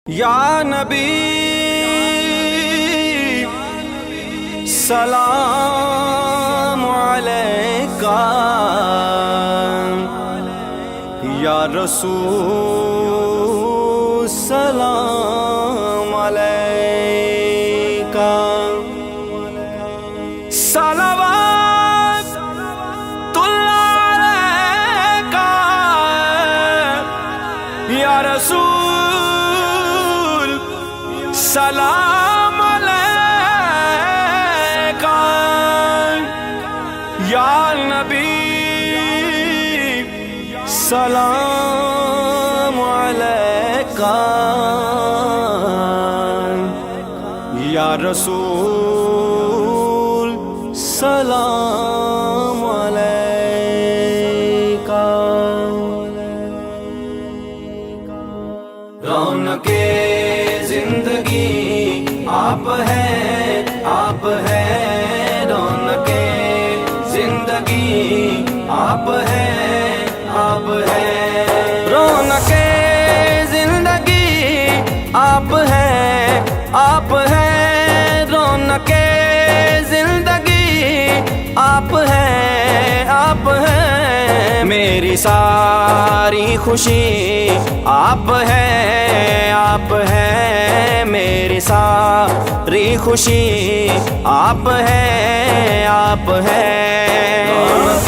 یا نبی سلام علیکہ، یا رسول سلام علیکہ، صلوات اللہ علیکہ، یا رسول سلام علیکہ، یا نبی سلام علیکہ، یا رسول سلام علیکہ۔ رونق زندگی آپ ہیں، آپ ہیں، رونق زندگی آپ ہیں، آپ ہیں، رونق زندگی آپ ہیں، آپ ہیں، رونق زندگی آپ ہیں، آپ ہیں، میری ساری خوشی آپ ہیں، آپ ہیں، میری ساری خوشی آپ ہیں، آپ ہیں۔